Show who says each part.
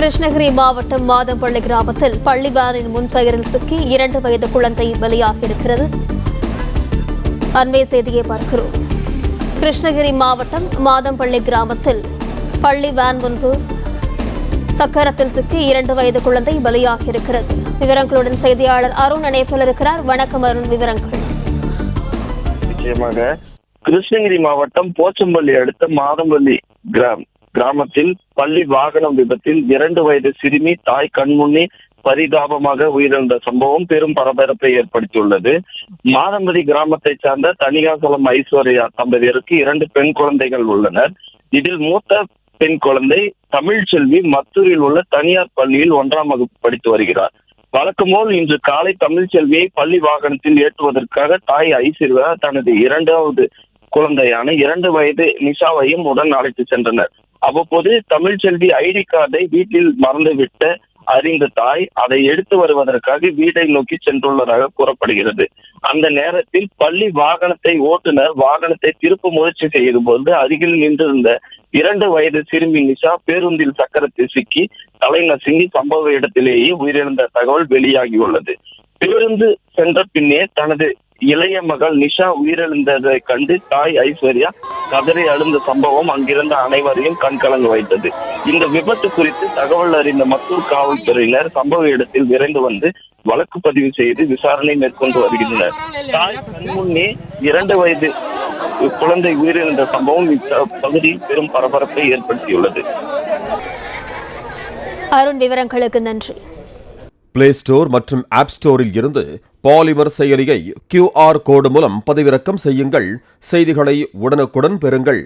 Speaker 1: கிருஷ்ணகிரி மாவட்டம் மாதம்பள்ளி கிராமத்தில் பள்ளி வேனின் முன்சயரில் சிக்கி 2 வயது குழந்தை பலியாகியிருக்கிறது. அண்மை செய்தியை பார்க்கிறோம். கிருஷ்ணகிரி மாவட்டம் மாதம்பள்ளி கிராமத்தில் பள்ளி வேன் முன்பு சக்கரத்தில் சிக்கி 2 வயது குழந்தை பலியாகியிருக்கிறது. விவரங்களுடன் செய்தியாளர் அருண் இணைப்பில் இருக்கிறார். வணக்கம் அருண், விவரங்கள்.
Speaker 2: நிச்சயமாக கிருஷ்ணகிரி மாவட்டம் போச்சம்பள்ளி அடுத்த மாதம்பள்ளி கிராமத்தில் பள்ளி வாகனம் விபத்தில் 2 வயது சிறுமி தாய் கண்முன்னே பரிதாபமாக உயிரிழந்த சம்பவம் பெரும் பரபரப்பை ஏற்படுத்தியுள்ளது. மாதம்பள்ளி கிராமத்தை சார்ந்த தனிகாசலம் ஐஸ்வர்யா தம்பதியருக்கு 2 பெண் குழந்தைகள் உள்ளனர். இதில் மூத்த பெண் குழந்தை தமிழ்ச்செல்வி மத்தூரில் உள்ள தனியார் பள்ளியில் 1ஆம் வகுப்பு படித்து வருகிறார். வழக்கம் போல் இன்று காலை தமிழ்ச்செல்வியை பள்ளி வாகனத்தில் ஏற்றுவதற்காக தாய் ஐஸ்வர்யா தனது 2வது குழந்தையான 2 வயது நிஷாவையும் உடன் அழைத்து சென்றனர். அவ்வப்போது தமிழ்ச்செல்வி ஐடி கார்டை வீட்டில் மறந்துவிட்டு அறிந்த தாய் அதை எடுத்து வருவதற்காக வீட்டை நோக்கி சென்றுள்ளதாக கூறப்படுகிறது. அந்த நேரத்தில் பள்ளி ஓட்டுநர் வாகனத்தை திருப்ப முயற்சி செய்த போது அருகில் நின்றிருந்த 2 வயது சிறுமி நிஷா பேருந்தில் சக்கரத்தில் சிக்கி தலை நசுங்கி சம்பவ இடத்திலேயே உயிரிழந்த தகவல் வெளியாகியுள்ளது. பேருந்து சென்ற பின்னே தனது இளைய மகள் நிஷா உயிரிழந்ததை கண்டு தாய் ஐஸ்வர்யா கதறி அழுந்த சம்பவம் அங்கிருந்த அனைவரையும் கண்கலங்க வைத்தது. இந்த விபத்து குறித்து தகவல் அறிந்த மத்தூர் காவல்துறையினர் சம்பவ இடத்தில் விரைந்து வந்து வழக்கு பதிவு செய்து விசாரணை மேற்கொண்டு வருகின்றனர். தாய் கண்முன்னே 2 வயது குழந்தை உயிரிழந்த சம்பவம் இப்பகுதியில் பெரும் பரபரப்பை ஏற்படுத்தியுள்ளது.
Speaker 1: அருண், விவரங்களுக்கு நன்றி.
Speaker 3: பிளே ஸ்டோர் மற்றும் ஆப் ஸ்டோரில் இருந்து பாலிமர் செயலியை QR கோடு மூலம் பதிவிறக்கம் செய்யுங்கள். செய்திகளை உடனுக்குடன் பெறுங்கள்.